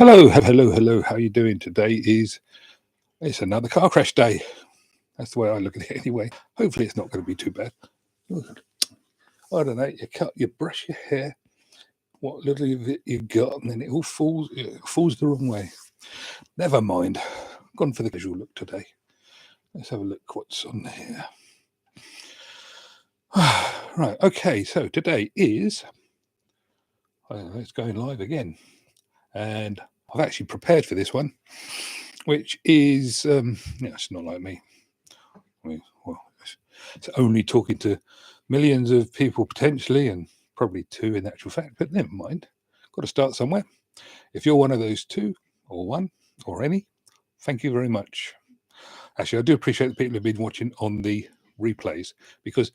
Hello, hello, hello. How are you doing? It's another car crash day. That's the way I look at it anyway. Hopefully it's not going to be too bad. I don't know. You brush your hair, what little of it you got, and then it falls the wrong way. Never mind. Gone for the visual look today. Let's have a look what's on here. Right, okay, so today is, I don't know, it's going live again. And I've actually prepared for this one, which is, it's not like me. It's only talking to millions of people potentially, and probably two in actual fact, but never mind. Got to start somewhere. If you're one of those two, or one, or any, thank you very much. Actually, I do appreciate the people who've been watching on the replays, because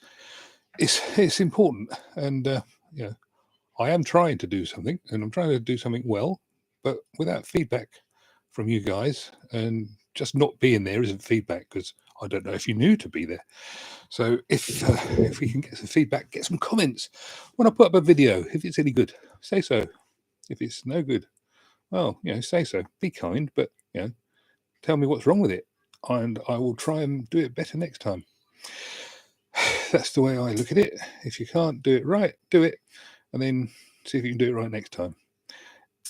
it's important, and I am trying to do something, and I'm trying to do something well, but without feedback from you guys, and just not being there isn't feedback, because I don't know if you knew to be there. So if we can get some feedback, get some comments when I put up a video, if it's any good, say so. If it's no good, well, say so. Be kind, but tell me what's wrong with it, and I will try and do it better next time. That's the way I look at it. If you can't do it right, do it, and then see if you can do it right next time.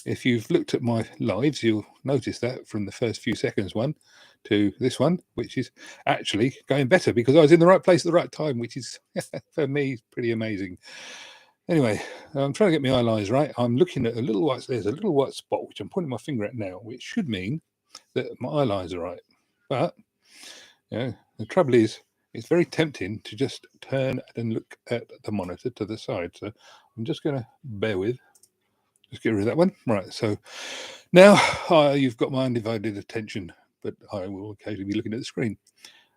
If you've looked at my lives, you'll notice that from the first few seconds one to this one, which is actually going better because I was in the right place at the right time, which is, for me, pretty amazing. Anyway, I'm trying to get my eyelines right. I'm looking at there's a little white spot, which I'm pointing my finger at now, which should mean that my eyelines are right. But, the trouble is, it's very tempting to just turn and look at the monitor to the side. So I'm just going to bear with. Just get rid of that one. Right, so now you've got my undivided attention, but I will occasionally be looking at the screen.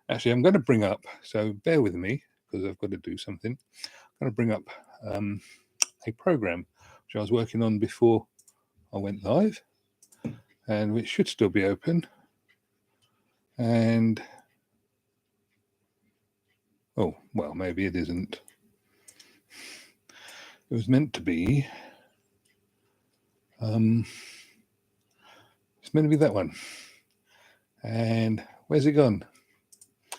Actually, I'm going to bring up, so bear with me, because I've got to do something. I'm going to bring up a program which I was working on before I went live, and which should still be open. And, oh, well, maybe it isn't. It was meant to be. It's meant to be that one. And where's it gone? Do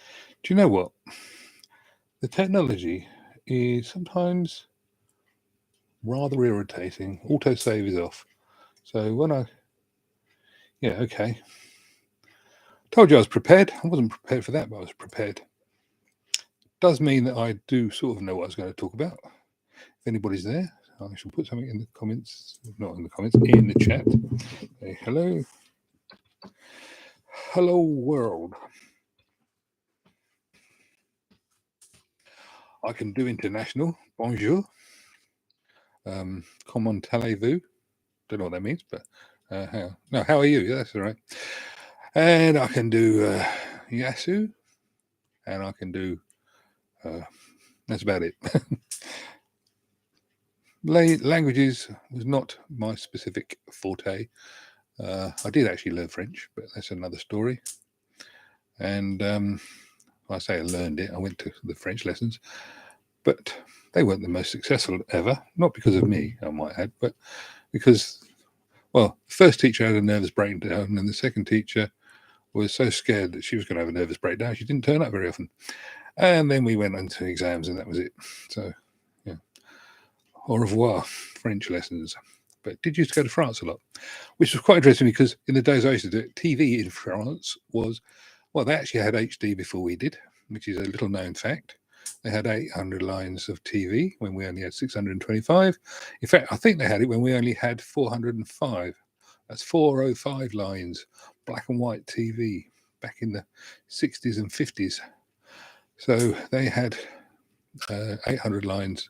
you know what? The technology is sometimes rather irritating. Autosave is off. So when okay. Told you I was prepared. I wasn't prepared for that, but I was prepared. Does mean that I do sort of know what I was going to talk about. If anybody's there, I shall put something in the comments. Not in the comments, in the chat. Say hello. Hello, world. I can do international. Bonjour. Comment allez-vous? Don't know what that means, but how are you? That's all right. And I can do Yasu, and I can do that's about it. Languages was not my specific forte. I did actually learn French, but that's another story. And I say I learned it. I went to the French lessons, but they weren't the most successful ever. Not because of me, I might add, but because, well, the first teacher had a nervous breakdown, and the second teacher was so scared that she was going to have a nervous breakdown, she didn't turn up very often. And then we went on to exams, and that was it. So, au revoir, French lessons. But did used to go to France a lot, which was quite interesting because in the days I used to do it, TV in France was, well, they actually had HD before we did, which is a little known fact. They had 800 lines of TV when we only had 625. In fact, I think they had it when we only had 405. That's 405 lines, black and white TV back in the 60s and 50s. So they had 800 lines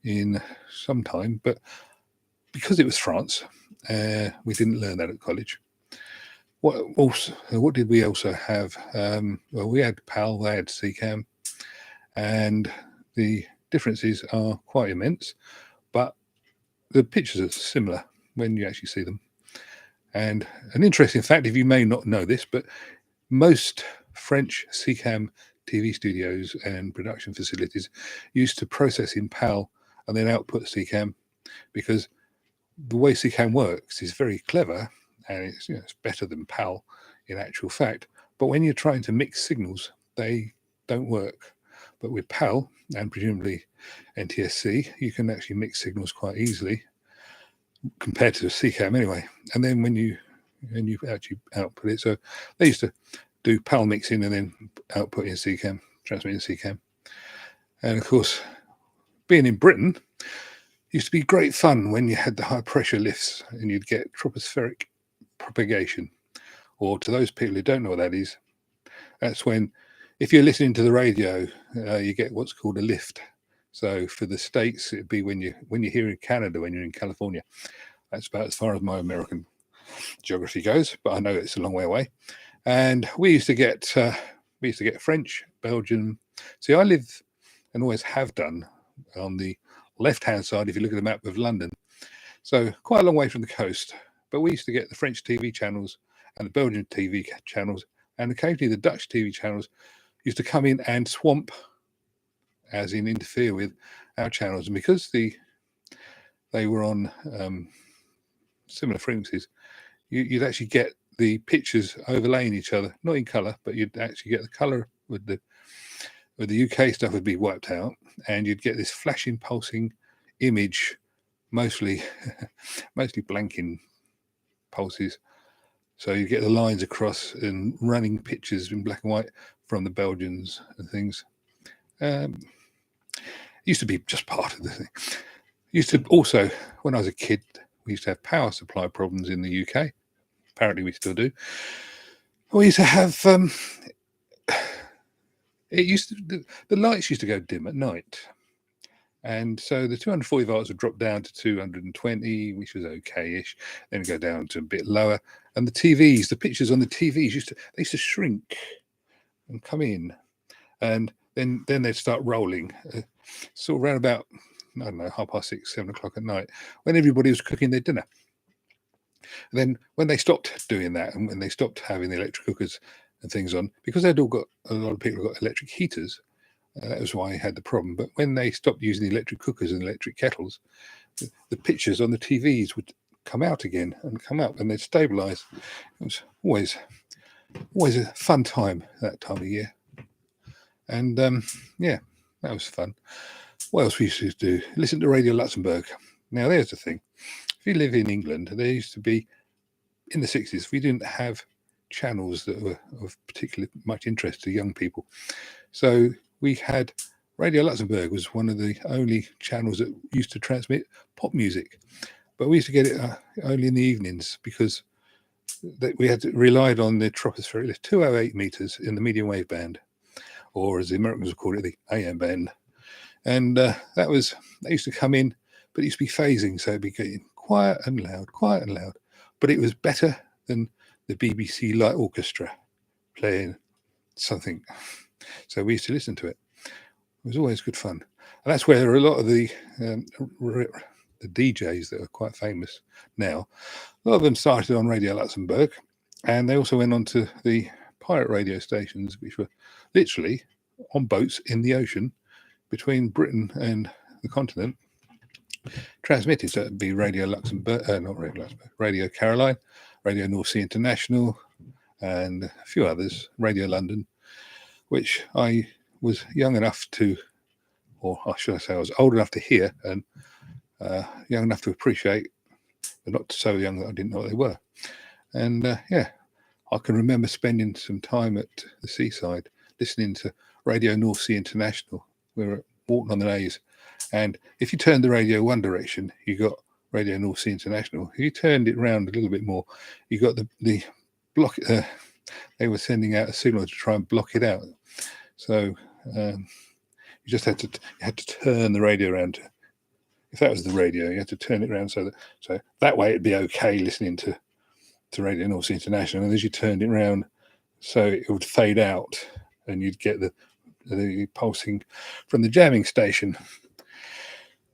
in some time, but because it was France, we didn't learn that at college. What did we also have? Well, we had PAL, they had CCAM, and the differences are quite immense, but the pictures are similar when you actually see them. And an interesting fact, if you may not know this, but most French CCAM TV studios and production facilities used to process in PAL and then output CCAM, because the way CCAM works is very clever, and it's better than PAL in actual fact. But when you're trying to mix signals, they don't work. But with PAL and presumably NTSC, you can actually mix signals quite easily compared to CCAM anyway. And then when you actually output it, so they used to do PAL mixing and then output in CCAM, transmit in CCAM. And of course, being in Britain used to be great fun when you had the high pressure lifts and you'd get tropospheric propagation. Or to those people who don't know what that is, that's when, if you're listening to the radio, you get what's called a lift. So for the States, it'd be when you're here in Canada, when you're in California. That's about as far as my American geography goes, but I know it's a long way away. And we used to get French, Belgian. See, I live and always have done on the left-hand side if you look at the map of London. So quite a long way from the coast. But we used to get the French TV channels and the Belgian TV channels, and occasionally the Dutch TV channels used to come in and swamp, as in interfere with our channels. And because they were on similar frequencies, you'd actually get the pictures overlaying each other, not in colour, but you'd actually get the colour with the UK stuff would be wiped out, and you'd get this flashing, pulsing image, mostly blanking pulses. So you get the lines across and running pictures in black and white from the Belgians and things. It used to be just part of the thing. Used to also, when I was a kid, we used to have power supply problems in the UK. Apparently we still do. We used to have the lights used to go dim at night, and so the 240 volts would drop down to 220, which was okay-ish, then go down to a bit lower, and the pictures on the TVs used to shrink and come in, and then they'd start rolling, sort of around about, I don't know, 6:30, 7 o'clock at night, when everybody was cooking their dinner. And then when they stopped doing that, and when they stopped having the electric cookers and things on, because a lot of people got electric heaters, that was why I had the problem. But when they stopped using the electric cookers and electric kettles, the pictures on the TVs would come out again and come up, and they'd stabilize. It was always a fun time, that time of year. And yeah, that was fun. What else we used to do? Listen to Radio Luxembourg. Now, there's the thing. If you live in England, there used to be, in the 60s, we didn't have channels that were of particularly much interest to young people. So we had Radio Luxembourg was one of the only channels that used to transmit pop music. But we used to get it only in the evenings, because we had relied on the tropospheric 208 meters in the medium wave band, or as the Americans would call it, the AM band. And they used to come in, but it used to be phasing, so it'd be getting quiet and loud. But it was better than the BBC Light Orchestra playing something. So we used to listen to it. It was always good fun. And that's where there are a lot of the DJs that are quite famous now. A lot of them started on Radio Luxembourg, and they also went on to the pirate radio stations, which were literally on boats in the ocean between Britain and the continent, transmitted. So it'd be Radio Luxembourg, not Radio Luxembourg, Radio Caroline, Radio North Sea International, and a few others, Radio London, which I was young enough to, or I should say I was old enough to hear, and young enough to appreciate, but not so young that I didn't know what they were. And yeah, I can remember spending some time at the seaside listening to Radio North Sea International. We were at Walton on the Naze, and if you turned the radio one direction, you got Radio North Sea International. If you turned it round a little bit more, you got the block. They were sending out a signal to try and block it out. So you just had to turn the radio around. If that was the radio, you had to turn it around so that way it'd be okay listening to Radio North Sea International. And as you turned it around, so it would fade out, and you'd get the pulsing from the jamming station.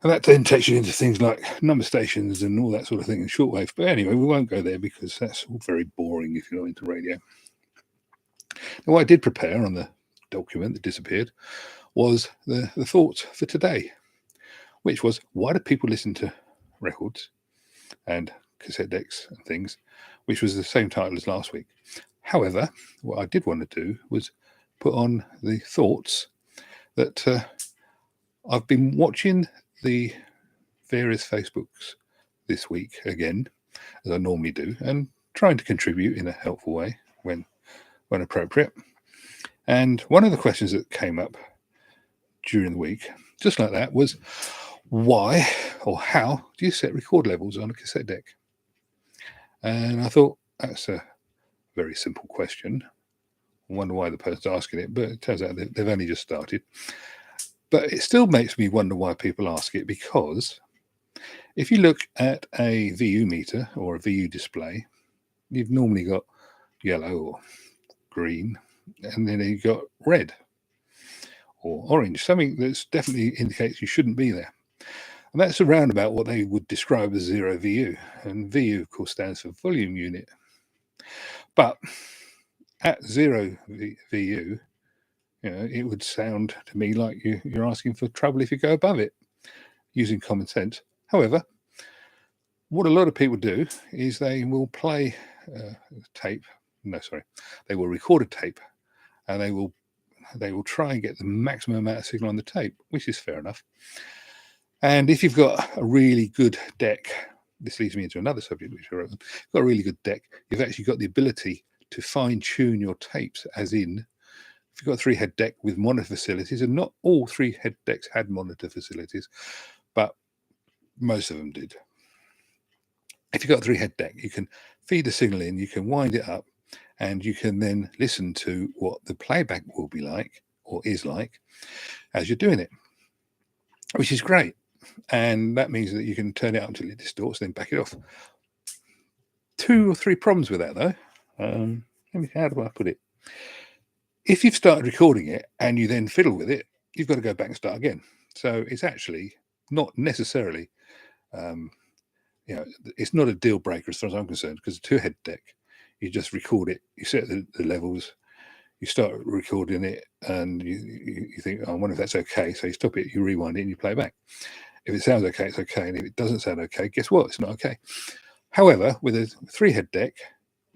And that then takes you into things like number stations and all that sort of thing in shortwave. But anyway, we won't go there because that's all very boring if you're not into radio. Now, what I did prepare on the document that disappeared was the thoughts for today, which was, why do people listen to records? and cassette decks and things, which was the same title as last week. However, what I did want to do was put on the thoughts that I've been watching the various Facebooks this week again, as I normally do, and trying to contribute in a helpful way when appropriate. And one of the questions that came up during the week, just like that, was why or how do you set record levels on a cassette deck? And I thought that's a very simple question. I wonder why the person's asking it, but it turns out they've only just started. But it still makes me wonder why people ask it, because if you look at a VU meter or a VU display, you've normally got yellow or green, and then you've got red or orange, something that definitely indicates you shouldn't be there. And that's around about what they would describe as 0 VU. And VU, of course, stands for volume unit. But at 0 VU, it would sound to me like you're asking for trouble if you go above it, using common sense. However, what a lot of people do is they will play tape. No, sorry, they will record a tape, and they will try and get the maximum amount of signal on the tape, which is fair enough. And if you've got a really good deck, this leads me into another subject which I wrote. If you've got a really good deck, you've actually got the ability to fine tune your tapes, as in, if you've got a 3-head deck with monitor facilities, and not all 3-head decks had monitor facilities, but most of them did. If you've got a 3-head deck, you can feed the signal in, you can wind it up, and you can then listen to what the playback will be like, or is like, as you're doing it, which is great. And that means that you can turn it up until it distorts, then back it off. 2 or 3 problems with that, though. How do I put it? If you've started recording it and you then fiddle with it, you've got to go back and start again. So it's actually not necessarily, it's not a deal breaker as far as I'm concerned, because a 2-head deck, you just record it, you set the levels, you start recording it, and you think, oh, I wonder if that's okay. So you stop it, you rewind it, and you play it back. If it sounds okay, it's okay. And if it doesn't sound okay, guess what? It's not okay. However, with a 3-head deck,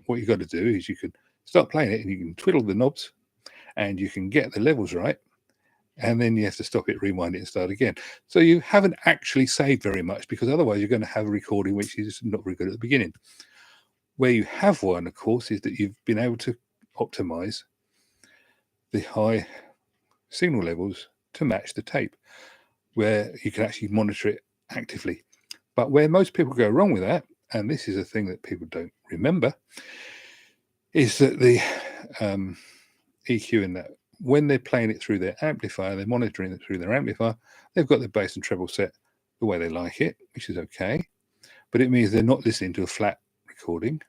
what you've got to do is you can start playing it, and you can twiddle the knobs, and you can get the levels right, and then you have to stop it, rewind it, and start again. So you haven't actually saved very much, because otherwise you're going to have a recording which is not very good at the beginning. Where you have one, of course, is that you've been able to optimize the high signal levels to match the tape, where you can actually monitor it actively. But where most people go wrong with that, and this is a thing that people don't remember, is that the EQ in that, when they're playing it through their amplifier, they're monitoring it through their amplifier, they've got their bass and treble set the way they like it, which is okay. But it means they're not listening to a flat recording.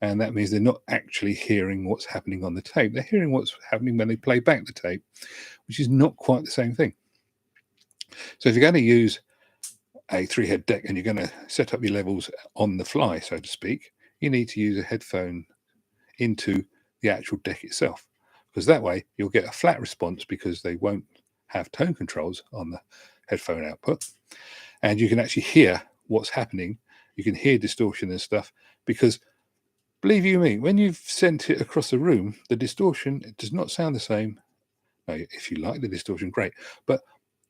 And that means they're not actually hearing what's happening on the tape. They're hearing what's happening when they play back the tape, which is not quite the same thing. So if you're going to use a 3-head deck and you're going to set up your levels on the fly, so to speak, you need to use a headphone into the actual deck itself, because that way you'll get a flat response, because they won't have tone controls on the headphone output, and you can actually hear what's happening. You can hear distortion and stuff, because believe you me, when you've sent it across the room, the distortion, it does not sound the same. Now, if you like the distortion, great. But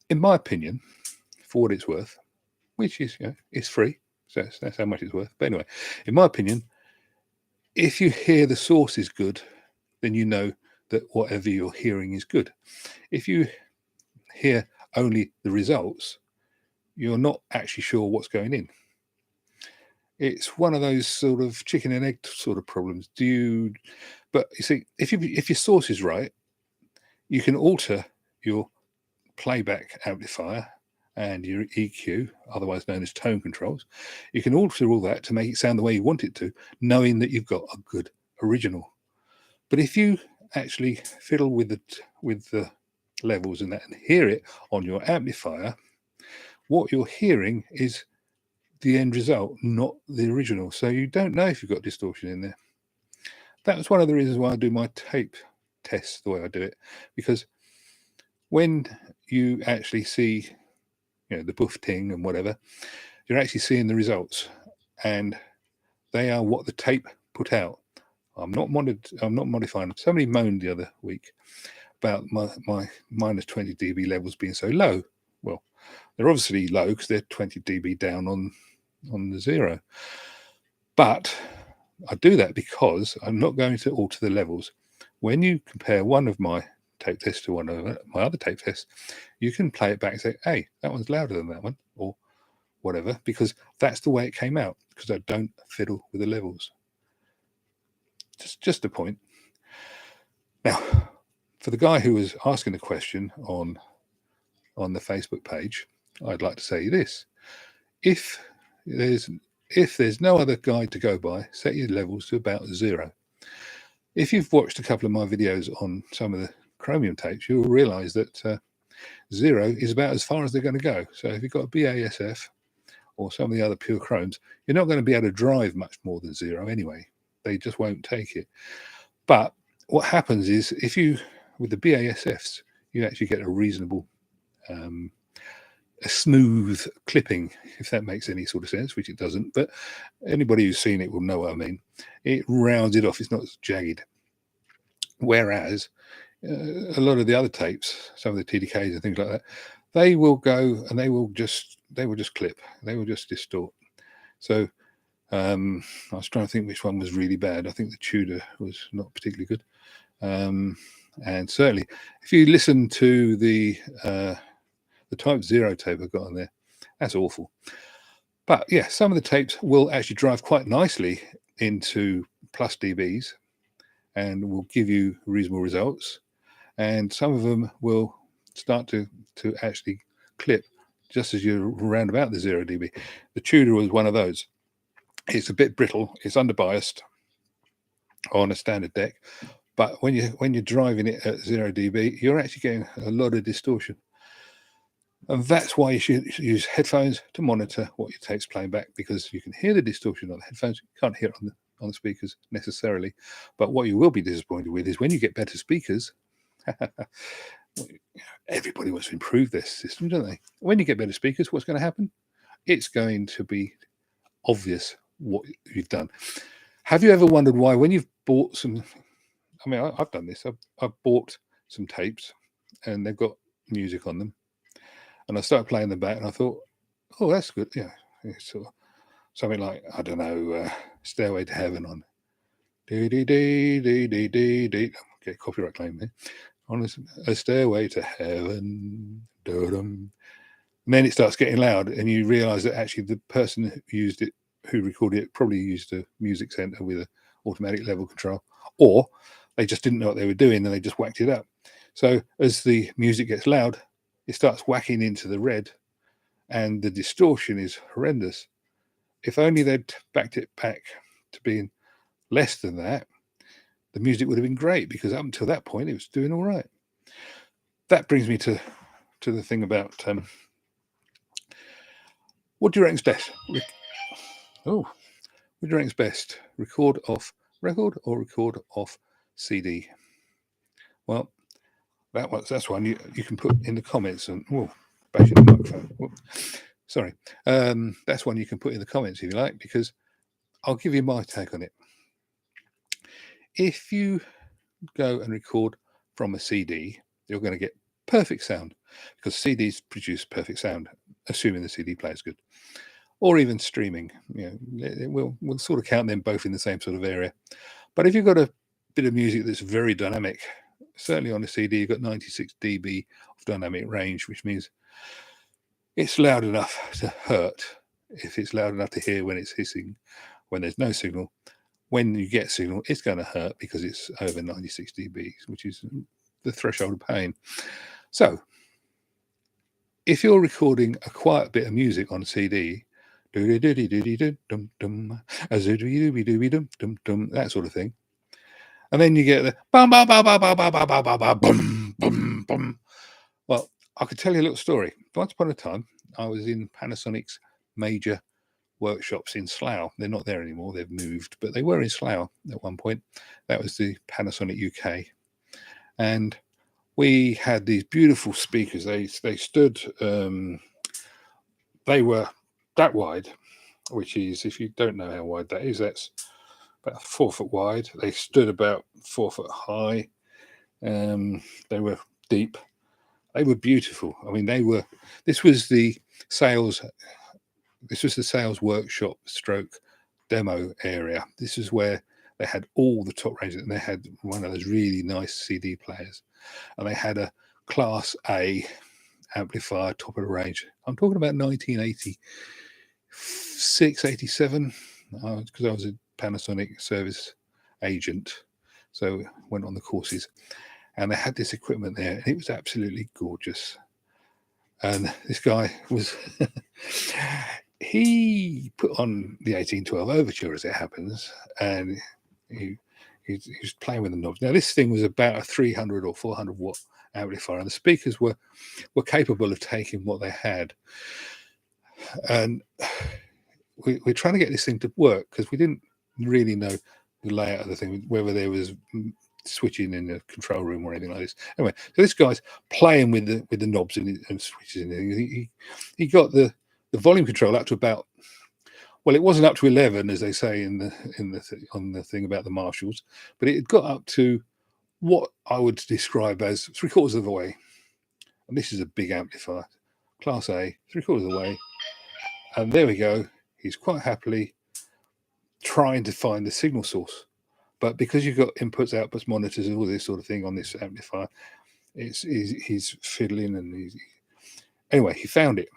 in my opinion, for what it's worth, which is, it's free, so that's how much it's worth. But anyway, in my opinion, if you hear the source is good, then you know that whatever you're hearing is good. If you hear only the results, you're not actually sure what's going in. It's one of those sort of chicken and egg sort of problems. But you see, if your source is right, you can alter your playback amplifier and your EQ, otherwise known as tone controls. You can alter all that to make it sound the way you want it to, knowing that you've got a good original. But if you actually fiddle with the levels and that, and hear it on your amplifier, what you're hearing is the end result, not the original. So you don't know if you've got distortion in there. That was one of the reasons why I do my tape tests the way I do it, because when you actually see, the buff ting and whatever, you're actually seeing the results. and they are what the tape put out. I'm not modifying them. Somebody moaned the other week about my minus 20 dB levels being so low. Well, they're obviously low because they're 20 dB down on the zero. But I do that because I'm not going to alter the levels. When you compare one of my tape tests to one of my other tape tests, you can play it back and say, hey, that one's louder than that one, or whatever, because that's the way it came out, because I don't fiddle with the levels. Just a point. Now, for the guy who was asking the question on the Facebook page, I'd like to say this. If there's no other guide to go by, set your levels to about 0. If you've watched a couple of my videos on some of the chromium tapes, you'll realize that 0 is about as far as they're going to go. So if you've got a BASF or some of the other pure chromes, you're not going to be able to drive much more than 0 anyway. They just won't take it. But what happens is, with the BASFs, you actually get a reasonable, a smooth clipping, if that makes any sort of sense, which it doesn't. But anybody who's seen it will know what I mean. It rounds it off. It's not jagged. Whereas a lot of the other tapes, some of the TDKs and things like that, they will go and they will just clip. They will just distort. So I was trying to think which one was really bad. I think the Tudor was not particularly good. And certainly, if you listen to the Type 0 tape I've got on there, that's awful. But yeah, some of the tapes will actually drive quite nicely into plus dBs and will give you reasonable results. And some of them will start to actually clip just as you're around about the 0 dB. The Tudor was one of those. It's a bit brittle. It's underbiased on a standard deck, but when you're driving it at 0 dB, you're actually getting a lot of distortion. And that's why you should use headphones to monitor what your tape's playing back, because you can hear the distortion on the headphones. You can't hear it on the speakers necessarily. But what you will be disappointed with is when you get better speakers. Everybody wants to improve their system, don't they? When you get better speakers, what's going to happen? It's going to be obvious what you've done. Have you ever wondered why, when you've bought some, I mean, I've done this, I've bought some tapes and they've got music on them, and I started playing them back and I thought, oh, that's good. Yeah, it's sort of something like, I don't know, Stairway to Heaven on get copyright claim there, on a Stairway to Heaven, and then it starts getting loud and you realize that actually the person who recorded it probably used a music center with an automatic level control, or they just didn't know what they were doing and they just whacked it up. So as the music gets loud, it starts whacking into the red and the distortion is horrendous. If only they'd backed it back to being less than that, the music would have been great, because up until that point it was doing all right. That brings me to the thing about what do you reckon is best? What do you reckon is best? Record off record or record off CD? Well, that's one you can put in the comments. And bashing the microphone. Sorry. That's one you can put in the comments if you like, because I'll give you my take on it. If you go and record from a CD, you're going to get perfect sound, because CDs produce perfect sound, assuming the CD player is good. Or even streaming, we'll sort of count them both in the same sort of area. But if you've got a bit of music that's very dynamic, certainly on a CD, you've got 96 dB of dynamic range, which means it's loud enough to hurt if it's loud enough to hear when it's hissing, when there's no signal. When you get signal, it's going to hurt because it's over 96 dB, which is the threshold of pain. So if you're recording a quiet bit of music on a CD, that sort of thing, and then you get the bum, bum, bum, bum, bum, bum, bum, bum, bum, bum, bum, bum. Well, I could tell you a little story. Once upon a time, I was in Panasonic's major workshops in Slough. They're not there anymore, they've moved, but they were in Slough at one point. That was the Panasonic UK, and we had these beautiful speakers. They stood, they were that wide, which is, if you don't know how wide that is, that's about 4 foot wide. They stood about 4 foot high. They were deep. They were beautiful. I mean, this was the sales workshop stroke demo area. This is where they had all the top range, and they had one of those really nice CD players, and they had a Class A amplifier, top of the range. I'm talking about 1986, 87, because I was a Panasonic service agent, so went on the courses, and they had this equipment there, and it was absolutely gorgeous. And this guy was he put on the 1812 Overture, as it happens, and he was playing with the knobs. Now, this thing was about a 300 or 400 watt amplifier, and the speakers were capable of taking what they had. And we're trying to get this thing to work, because we didn't really know the layout of the thing, whether there was switching in the control room or anything like this. Anyway, so this guy's playing with the knobs and switches in there. He got the volume control up to about, well, it wasn't up to 11, as they say on the thing about the Marshalls, but it got up to what I would describe as 3/4 of the way. And this is a big amplifier, Class A, 3/4 of the way. And there we go. He's quite happily trying to find the signal source. But because you've got inputs, outputs, monitors, and all this sort of thing on this amplifier, he's fiddling, and anyway, he found it.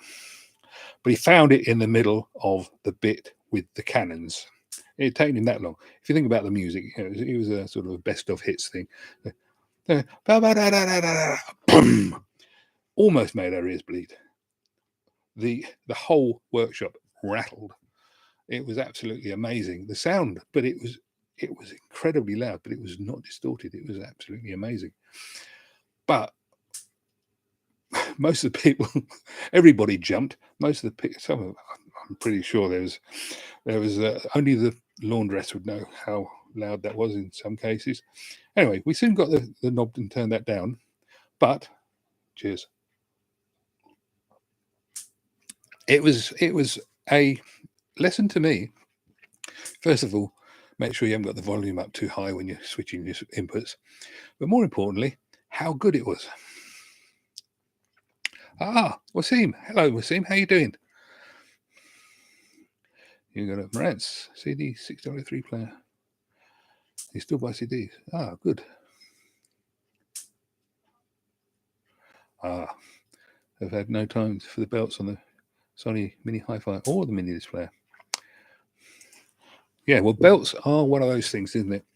But he found it in the middle of the bit with the cannons. It had taken him that long. If you think about the music, it was a sort of a best of hits thing. Almost made our ears bleed. The whole workshop rattled. It was absolutely amazing. The sound, but it was incredibly loud, but it was not distorted. It was absolutely amazing. But most of the people, everybody jumped. Most of the people, I'm pretty sure there was only the laundress would know how loud that was in some cases. Anyway, we soon got the knob and turned that down. But cheers. It was a lesson to me. First of all, make sure you haven't got the volume up too high when you're switching your inputs. But more importantly, how good it was. Wasim. Hello, Wasim. How you doing? You got a Marantz CD 603 player. You still buy CDs? Good. I've had no time for the belts on the Sony Mini Hi-Fi or the Mini Disc player. Yeah, well, belts are one of those things, isn't it?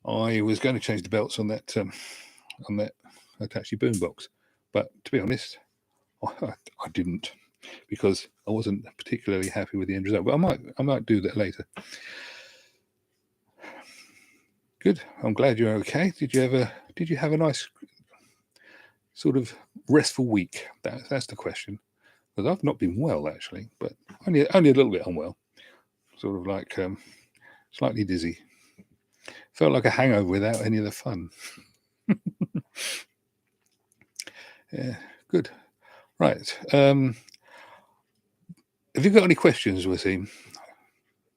I was going to change the belts on that Hitachi boombox, but to be honest, I didn't, because I wasn't particularly happy with the end result. But I might do that later. Good. I'm glad you're okay. Did you have a nice sort of restful week? That's the question. Because I've not been well, actually, but only a little bit unwell. Sort of like slightly dizzy. Felt like a hangover without any of the fun. Yeah, good. Right. Have you got any questions, Wasim?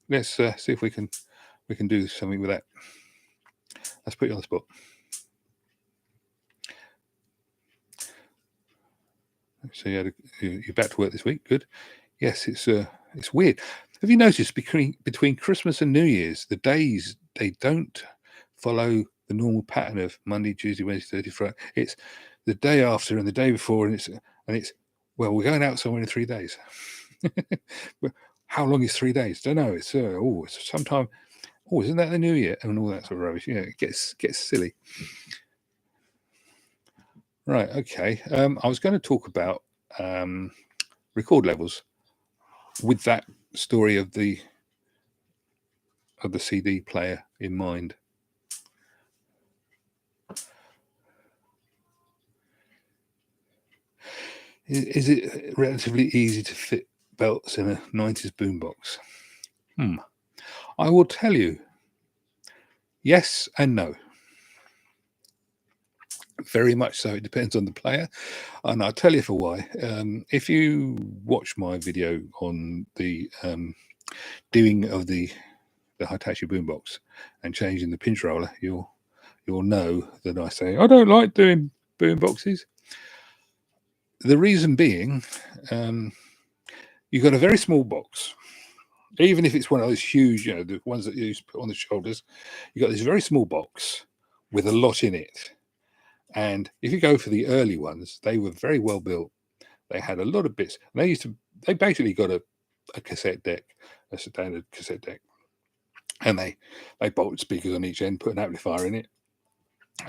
Let's see if we can do something with that. Let's put you on the spot. So you're back to work this week. Good. Yes, it's weird. Have you noticed between Christmas and New Year's, the days, they don't follow the normal pattern of Monday, Tuesday, Wednesday, Thursday, Friday. It's the day after and the day before, and it's well, we're going out somewhere in 3 days. How long is 3 days? Don't know. It's sometime. Oh, isn't that the New Year and all that sort of rubbish? It gets silly. Right. Okay. I was going to talk about record levels with that story of the CD player in mind. Is it relatively easy to fit belts in a 90s boombox? I will tell you, yes and no. Very much so. It depends on the player, and I'll tell you for why. If you watch my video on the doing of the Hitachi boombox and changing the pinch roller, you'll know that I say I don't like doing boomboxes. The reason being, you've got a very small box. Even if it's one of those huge, the ones that you used to put on the shoulders, you've got this very small box with a lot in it. And if you go for the early ones, they were very well built. They had a lot of bits. And they basically got a cassette deck, a standard cassette deck. And they bolted speakers on each end, put an amplifier in it,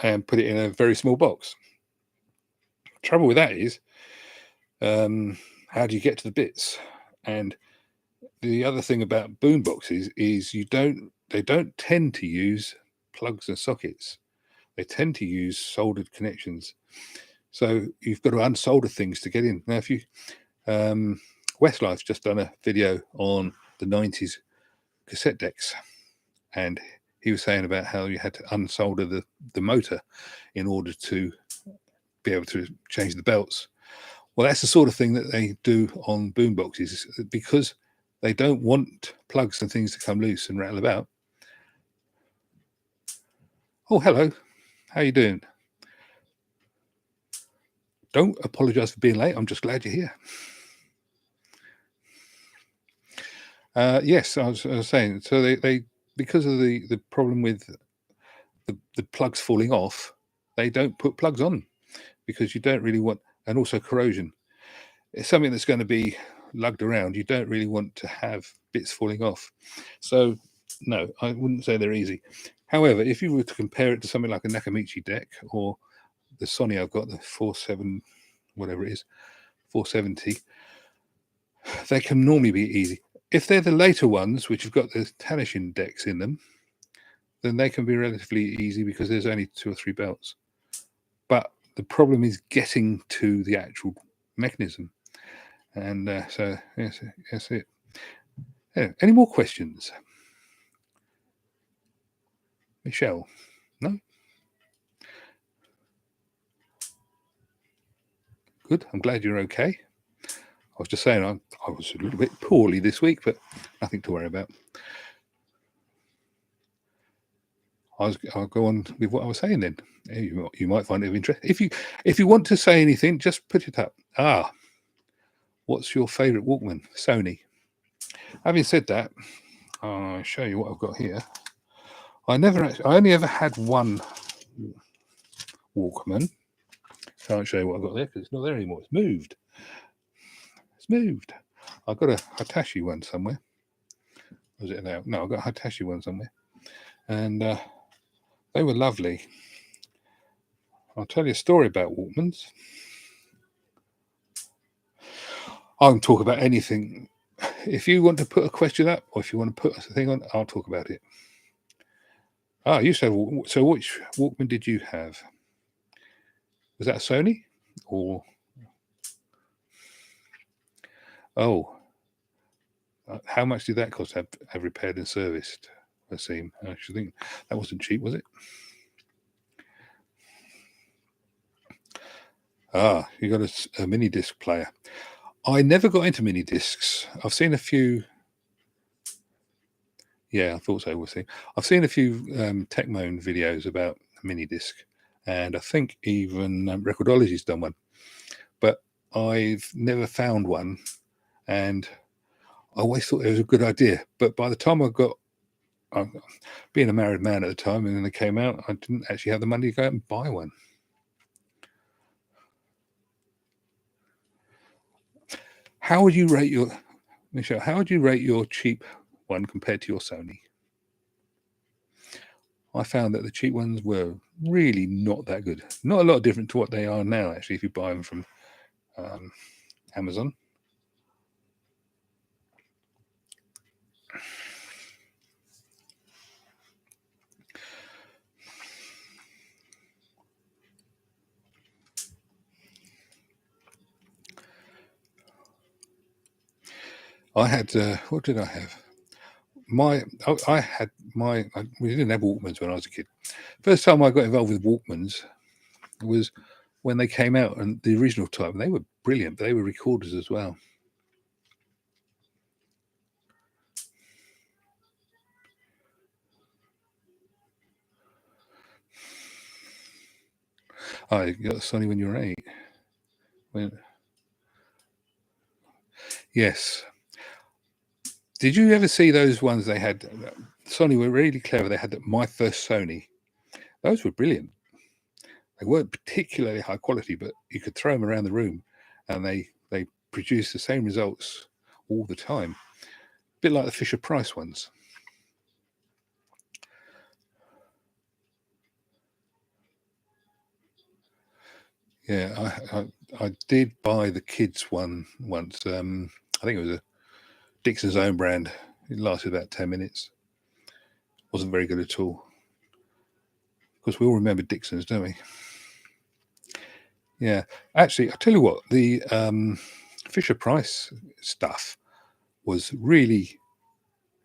and put it in a very small box. Trouble with that is, how do you get to the bits? And the other thing about boomboxes is they don't tend to use plugs and sockets. They tend to use soldered connections. So you've got to unsolder things to get in. Now, if you Westlife's just done a video on the 90s cassette decks, and he was saying about how you had to unsolder the motor in order to be able to change the belts. Well, that's the sort of thing that they do on boomboxes, because they don't want plugs and things to come loose and rattle about. Oh, hello. How you doing? Don't apologize for being late. I'm just glad you're here. Yes, I was saying. So they because of the problem with the plugs falling off, they don't put plugs on, because you don't really want, and also corrosion. It's something that's going to be lugged around. You don't really want to have bits falling off. So no, I wouldn't say they're easy. However, if you were to compare it to something like a Nakamichi deck or the Sony I've got, the 47, whatever it is, 470, they can normally be easy. If they're the later ones, which have got the Tanishin decks in them, then they can be relatively easy because there's only 2 or 3 belts. But the problem is getting to the actual mechanism. And so, yes, that's it. Yeah. Any more questions? Michelle? No? Good. I'm glad you're okay. I was just saying I was a little bit poorly this week, but nothing to worry about. I'll go on with what I was saying then. You might find it of interest. If you want to say anything, just put it up. What's your favourite Walkman? Sony. Having said that, I'll show you what I've got here. I only ever had one Walkman. Can't show you what I've got there because it's not there anymore. It's moved. I've got a Hitachi one somewhere. Was it now? No, I've got a Hitachi one somewhere. And they were lovely. I'll tell you a story about Walkmans. I can talk about anything. If you want to put a question up, or if you want to put a thing on, I'll talk about it. You said, so which Walkman did you have? Was that a Sony? Or how much did that cost to have repaired and serviced? I should think that wasn't cheap, was it? You got a mini disc player. I never got into mini discs. I've seen a few. Yeah, I thought so. We'll see. I've seen a few Techmoan videos about a mini disc, and I think even Recordology's done one, but I've never found one, and I always thought it was a good idea. But by the time being a married man at the time, and then it came out, I didn't actually have the money to go out and buy one. How would you rate Michelle? How would you rate your cheap one compared to your Sony? I found that the cheap ones were really not that good. Not a lot different to what they are now, actually, if you buy them from Amazon. I had, what did I have? We didn't have Walkmans when I was a kid. First time I got involved with Walkmans was when they came out, and the original type. They were brilliant, but they were recorders as well. Oh, you got a Sony when you were 8. Yes. Did you ever see those ones they had? Sony were really clever. They had My First Sony. Those were brilliant. They weren't particularly high quality, but you could throw them around the room and they produced the same results all the time. A bit like the Fisher Price ones. Yeah, I did buy the kids one once. I think it was a Dixon's own brand. It lasted about 10 minutes. Wasn't very good at all. Of course, we all remember Dixon's, don't we? Yeah. Actually, I'll tell you what, the Fisher Price stuff was really,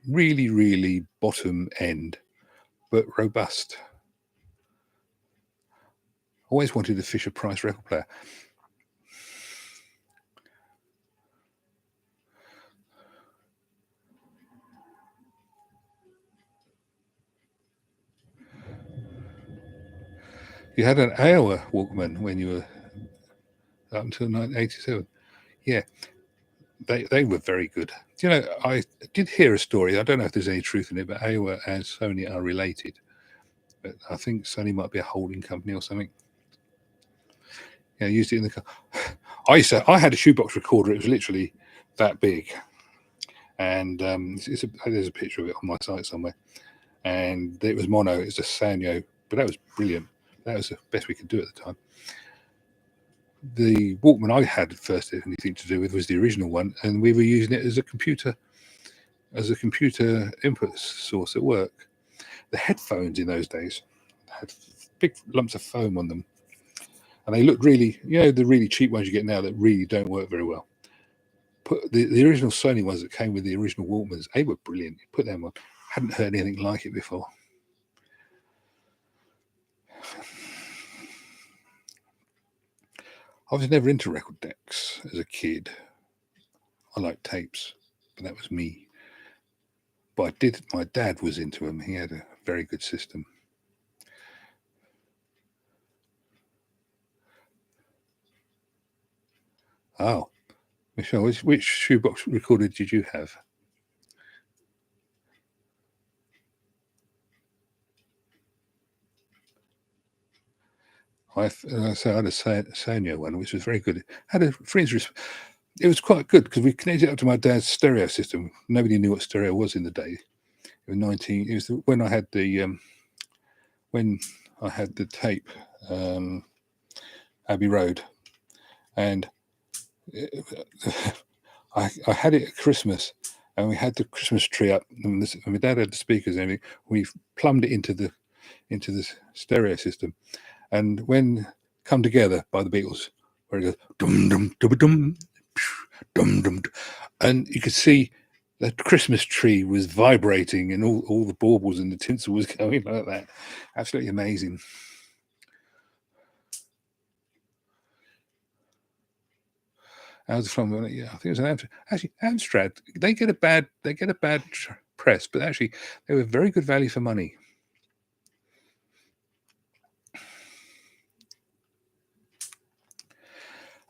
really, really bottom end, but robust. Always wanted a Fisher Price record player. You had an Iowa Walkman when you were up until 1987. Yeah, they were very good. Do you know, I did hear a story. I don't know if there's any truth in it, but Iowa and Sony are related. But I think Sony might be a holding company or something. Yeah, used it in the car. I had a shoebox recorder. It was literally that big, and there's a picture of it on my site somewhere. And it was mono. It was a Sanyo, but that was brilliant. That was the best we could do at the time. The Walkman I had first anything to do with was the original one, and we were using it as a computer input source at work. The headphones in those days had big lumps of foam on them, and they looked really, the really cheap ones you get now that really don't work very well. Put the original Sony ones that came with the original Walkmans, they were brilliant. You put them on, hadn't heard anything like it before. I was never into record decks as a kid. I liked tapes, but that was me. But my dad was into them. He had a very good system. Oh, Michelle, which shoebox recorder did you have? I had a Sanyo one, which was very good. It had a freeze. It was quite good because we connected it up to my dad's stereo system. Nobody knew what stereo was in the day. It was when I had the tape, Abbey Road, and I had it at Christmas, and we had the Christmas tree up, and my dad had the speakers and everything. We plumbed it into the stereo system, and when "Come Together" by the Beatles, where it goes dum dum dum dum dum dum, and you could see the Christmas tree was vibrating, and all the baubles and the tinsel was going like that. Absolutely amazing. How's it from? Yeah, I think it was an Amstrad. Actually, Amstrad, they get a bad press, but actually they were very good value for money.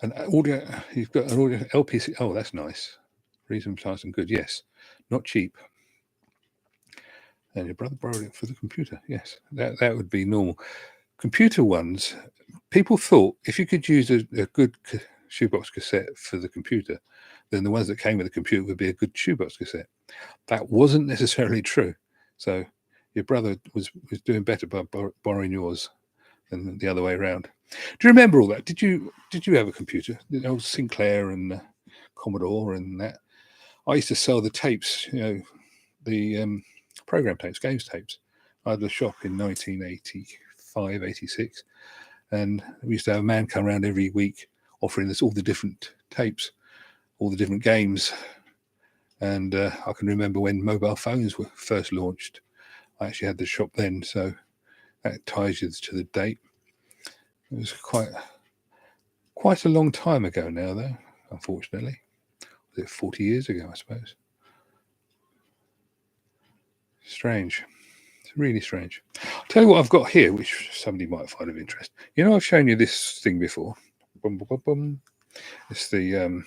And audio, you've got an audio LPC. Oh, that's nice. Reasonable price and good. Yes, not cheap. And your brother borrowed it for the computer. Yes, that would be normal. Computer ones, people thought if you could use a good shoebox cassette for the computer, then the ones that came with the computer would be a good shoebox cassette. That wasn't necessarily true. So your brother was doing better by borrowing yours than the other way around. Do you remember all that? Did you have a computer? The old Sinclair and Commodore and that. I used to sell the tapes, the program tapes, games tapes. I had a shop in 1985, 86, and we used to have a man come around every week offering us all the different tapes, all the different games. And I can remember when mobile phones were first launched. I actually had the shop then, so that ties you to the date. It was quite a long time ago now, though, unfortunately. Was it 40 years ago, I suppose? Strange. It's really strange. Tell you what I've got here, which somebody might find of interest. You know, I've shown you this thing before. Boom, boom, boom, boom. It's the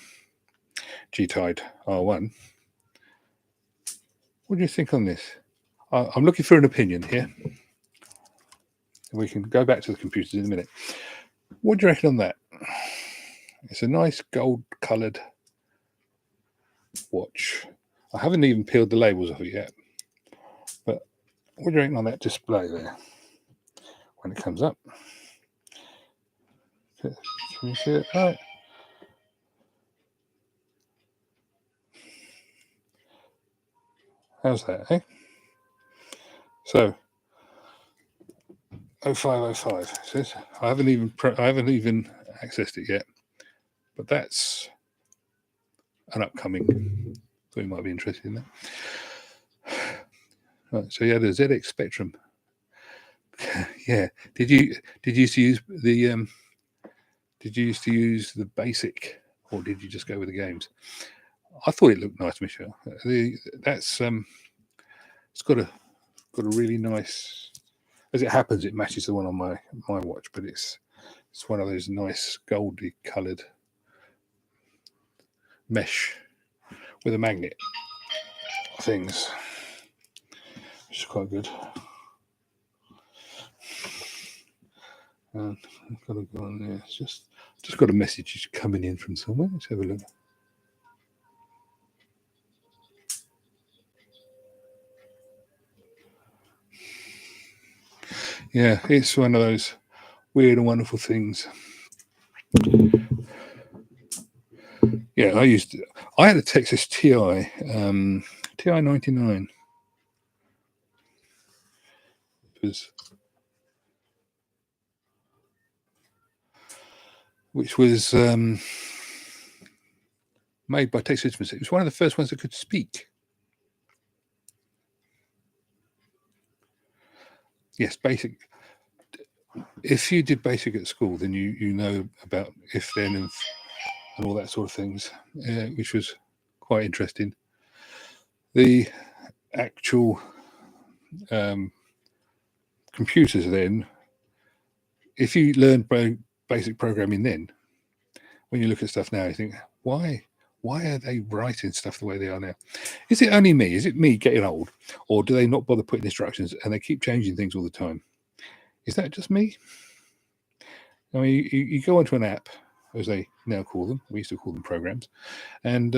G-Tide R1. What do you think on this? I'm looking for an opinion here. We can go back to the computers in a minute. What do you reckon on that? It's a nice gold-coloured watch. I haven't even peeled the labels off it yet. But what do you reckon on that display there when it comes up? Can you see it? Right. How's that, eh? So 0505 says I haven't even accessed it yet, but that's an upcoming. Thought you might be interested in that. Right, so you had a ZX Spectrum. Yeah. Did you used to use the basic, or did you just go with the games? I thought it looked nice, Michelle. That's it's got a really nice. As it happens, it matches the one on my watch, but it's one of those nice goldy coloured mesh with a magnet things, which is quite good. And I've got to go on there. It's just got a message coming in from somewhere. Let's have a look. Yeah, it's one of those weird and wonderful things. Yeah, I had a Texas TI, TI 99. Which was made by Texas Instruments. It was one of the first ones that could speak. Yes, basic. If you did basic at school, then you know about if then and all that sort of things, which was quite interesting. The actual computers then, if you learned basic programming then, when you look at stuff now, you think, why are they writing stuff the way they are now? Is it only me? Is it me getting old? Or do they not bother putting instructions and they keep changing things all the time? Is that just me? I mean, you go onto an app, as they now call them. We used to call them programs. And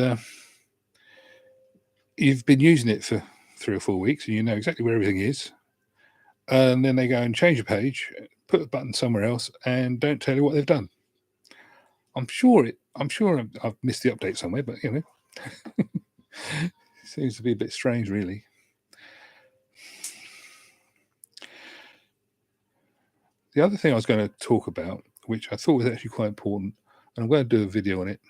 you've been using it for 3 or 4 weeks and you know exactly where everything is. And then they go and change a page, put a button somewhere else and don't tell you what they've done. I'm sure I've missed the update somewhere, but you know, seems to be a bit strange, really. The other thing I was going to talk about, which I thought was actually quite important, and I'm going to do a video on it.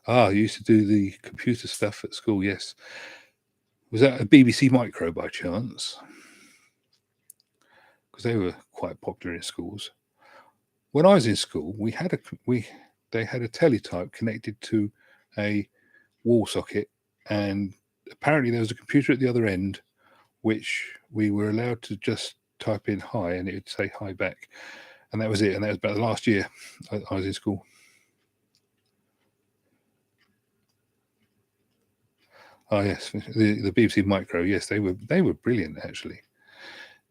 I used to do the computer stuff at school, yes. Was that a BBC Micro by chance? Because they were quite popular in schools. When I was in school, they had a teletype connected to a wall socket, and apparently there was a computer at the other end, which we were allowed to just type in hi, and it would say hi back, and that was it. And that was about the last year I was in school. Oh yes, the BBC Micro. Yes, they were brilliant actually.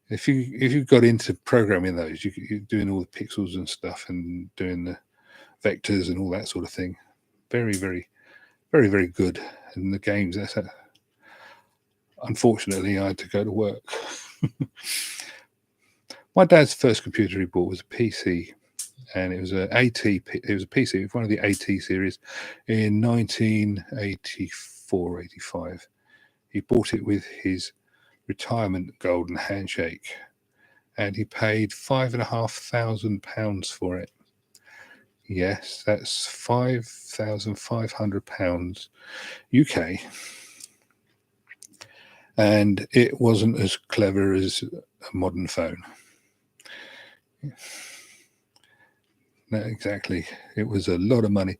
If you got into programming those, you're doing all the pixels and stuff and doing the vectors and all that sort of thing. Very, very, very, very good. And the games, unfortunately, I had to go to work. My dad's first computer he bought was a PC, and it was a PC. It was one of the AT series in 1984, 85. He bought it with his retirement golden handshake, and he paid £5,500 for it. Yes, that's £5,500 UK, and it wasn't as clever as a modern phone. No, exactly. It was a lot of money.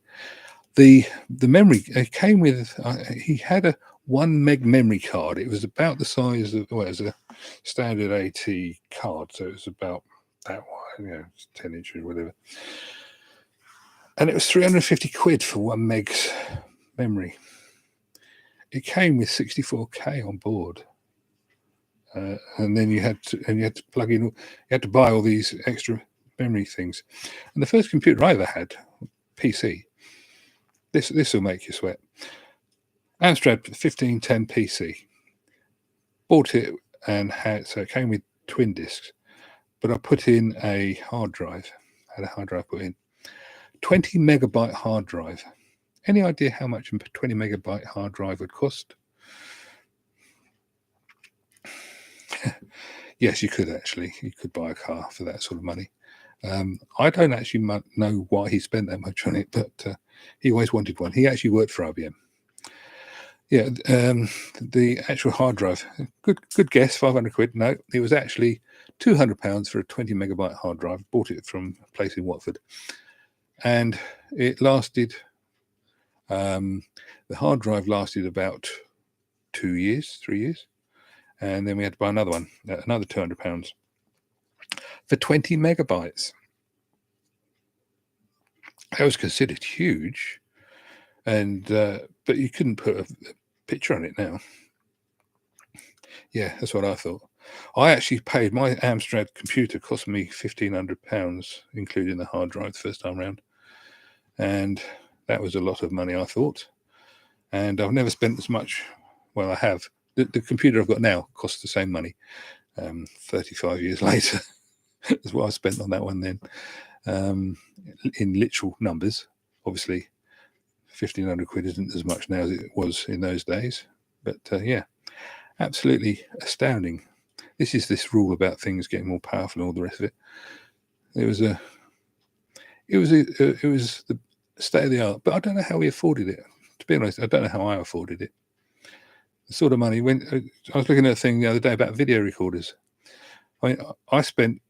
The memory came with. He had 1 meg memory card. It was about the size of, well, it was a standard AT card, so it was about that wide, 10 inches, whatever. And it was 350 quid for 1 meg's memory. It came with 64K on board. And then you had to plug in, you had to buy all these extra memory things. And the first computer I ever had, PC, this will make you sweat. Amstrad 1510 PC. Bought it and so it came with twin discs, but I put in a hard drive. Had a hard drive put in. 20 megabyte hard drive. Any idea how much a 20 megabyte hard drive would cost? Yes, you could actually. You could buy a car for that sort of money. I don't actually know why he spent that much on it, but he always wanted one. He actually worked for IBM. Yeah, the actual hard drive, good guess, 500 quid. No, it was actually £200 for a 20 megabyte hard drive. Bought it from a place in Watford. And it lasted, the hard drive lasted about 2 years, 3 years. And then we had to buy another one, another £200 for 20 megabytes. That was considered huge. And but you couldn't put a picture on it now. Yeah, that's what I thought. I actually paid, my Amstrad computer cost me £1,500, including the hard drive the first time round. And that was a lot of money, I thought. And I've never spent as much. Well, I have. The computer I've got now costs the same money 35 years later. That's what I spent on that one then. In literal numbers, obviously, 1,500 quid isn't as much now as it was in those days. But yeah, absolutely astounding. This is this rule about things getting more powerful and all the rest of it. It was the state of the art, but I don't know how we afforded it. To be honest, I don't know how I afforded it. The sort of money, when I was looking at a thing the other day about video recorders. I spent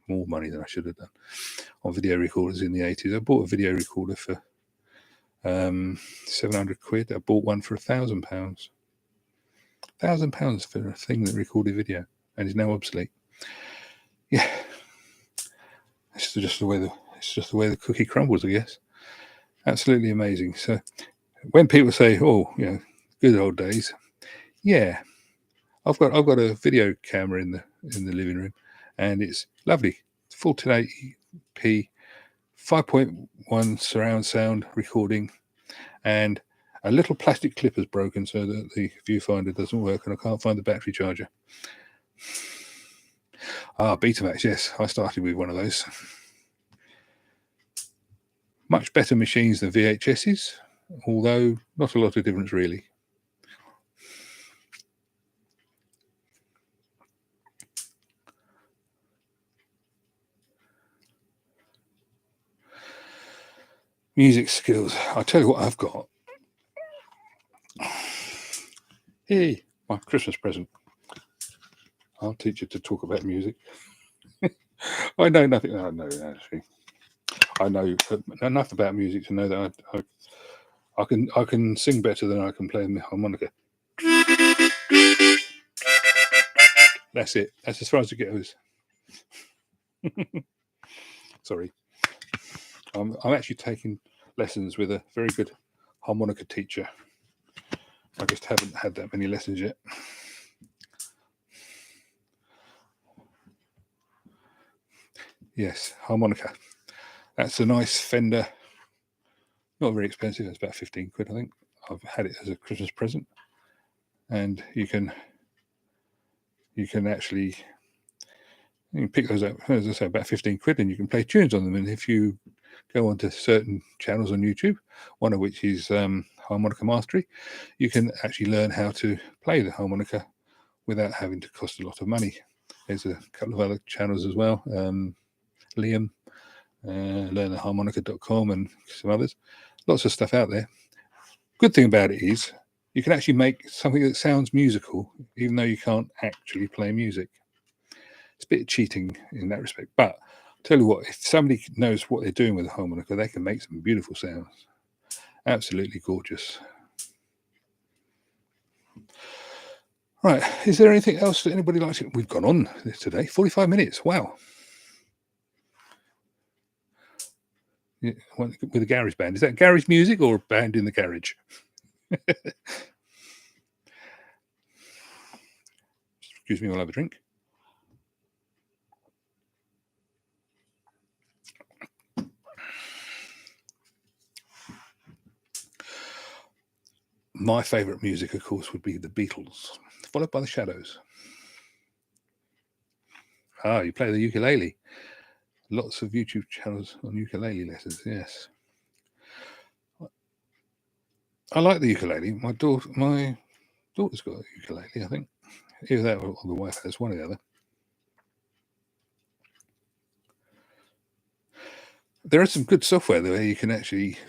more money than I should have done on video recorders in the 80s. I bought a video recorder for 700 quid. I bought one for £1,000. £1,000 for a thing that recorded video and is now obsolete. Yeah, it's just the way the cookie crumbles, I guess. Absolutely amazing. So when people say, "Oh, good old days," yeah, I've got a video camera in the living room, and it's lovely. Full 1080p, 5.1 surround sound recording, and a little plastic clip is broken so that the viewfinder doesn't work, and I can't find the battery charger. Betamax, yes, I started with one of those. Much better machines than VHSs, although not a lot of difference really. Music skills. I'll tell you what I've got. Hey, my Christmas present. I'll teach you to talk about music. I know nothing. I know, actually. I know enough about music to know that I can sing better than I can play the harmonica. That's it. That's as far as it goes. Sorry. I'm actually taking lessons with a very good harmonica teacher. I just haven't had that many lessons yet. Yes, harmonica. That's a nice Fender. Not very expensive. It's about 15 quid, I think. I've had it as a Christmas present, and you can actually pick those up. As I say, about 15 quid, and you can play tunes on them. And if you go onto certain channels on YouTube, one of which is Harmonica Mastery, you can actually learn how to play the harmonica without having to cost a lot of money. There's a couple of other channels as well. Liam, learntheharmonica.com, and some others. Lots of stuff out there. Good thing about it is you can actually make something that sounds musical, even though you can't actually play music. It's a bit cheating in that respect, but I'll tell you what, if somebody knows what they're doing with a harmonica, they can make some beautiful sounds. Absolutely gorgeous. Right, is there anything else that anybody likes? We've gone on this today, 45 minutes. Wow. Yeah, with a garage band. Is that garage music or a band in the garage? Excuse me, we'll have a drink. My favourite music, of course, would be the Beatles, followed by the Shadows. Ah, you play the ukulele. Lots of YouTube channels on ukulele lessons, yes. I like the ukulele. My daughter's got a ukulele, I think. Either that or the wife has, one or the other. There is some good software there. You can actually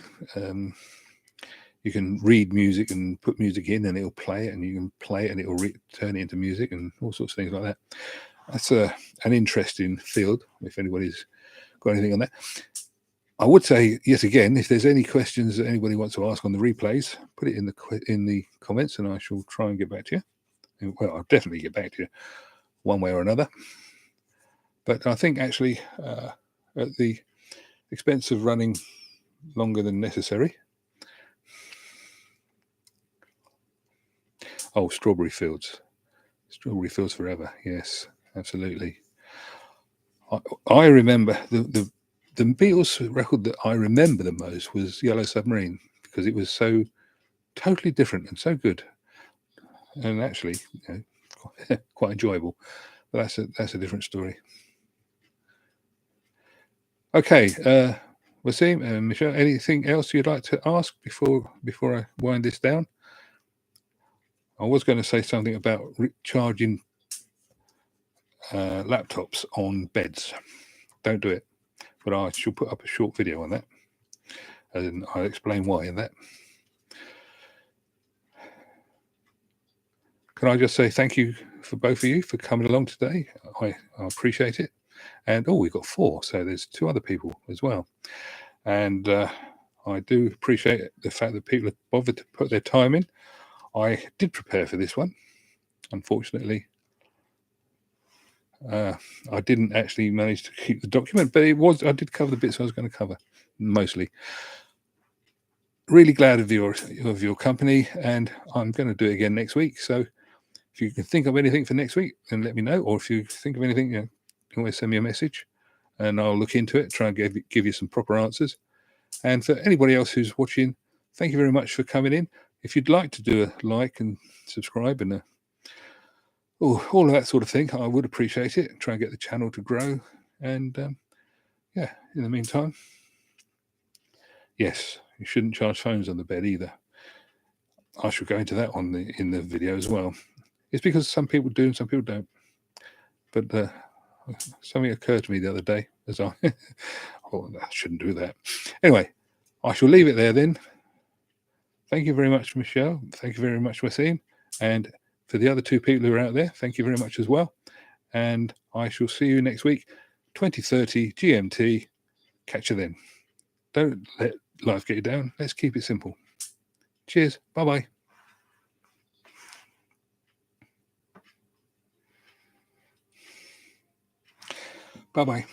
you can read music and put music in, and it'll play it, and you can play it, and it'll turn it into music, and all sorts of things like that. That's an interesting field. If anybody's got anything on that, I would say yet again, if there's any questions that anybody wants to ask on the replays, put it in the comments, and I shall try and get back to you. And, well, I'll definitely get back to you one way or another. But I think actually, at the expense of running longer than necessary. Oh, Strawberry Fields forever. Yes, absolutely. I remember the Beatles record that I remember the most was Yellow Submarine, because it was so totally different and so good, and actually, quite enjoyable. But that's a different story. Okay, Wasim and Michelle, anything else you'd like to ask before I wind this down? I was going to say something about charging laptops on beds. Don't do it, but I shall put up a short video on that, and I'll explain why in that. Can I just say thank you for both of you for coming along today? I appreciate it. And we've got 4, so there's 2 other people as well. And I do appreciate the fact that people have bothered to put their time in. I did prepare for this one. Unfortunately, I didn't actually manage to keep the document, but I did cover the bits I was going to cover, mostly. Really glad of your company, and I'm going to do it again next week. So if you can think of anything for next week, then let me know. Or if you think of anything, you can always send me a message, and I'll look into it, try and give you some proper answers. And for anybody else who's watching, thank you very much for coming in. If you'd like to do a like and subscribe and all of that sort of thing, I would appreciate it. Try and get the channel to grow. And in the meantime, yes, you shouldn't charge phones on the bed either. I shall go into that in the video as well. It's because some people do and some people don't. But something occurred to me the other day as I shouldn't do that. Anyway, I shall leave it there then. Thank you very much, Michelle. Thank you very much, Wasim. And for the other 2 people who are out there, thank you very much as well. And I shall see you next week, 20:30 GMT. Catch you then. Don't let life get you down. Let's keep it simple. Cheers. Bye-bye. Bye-bye.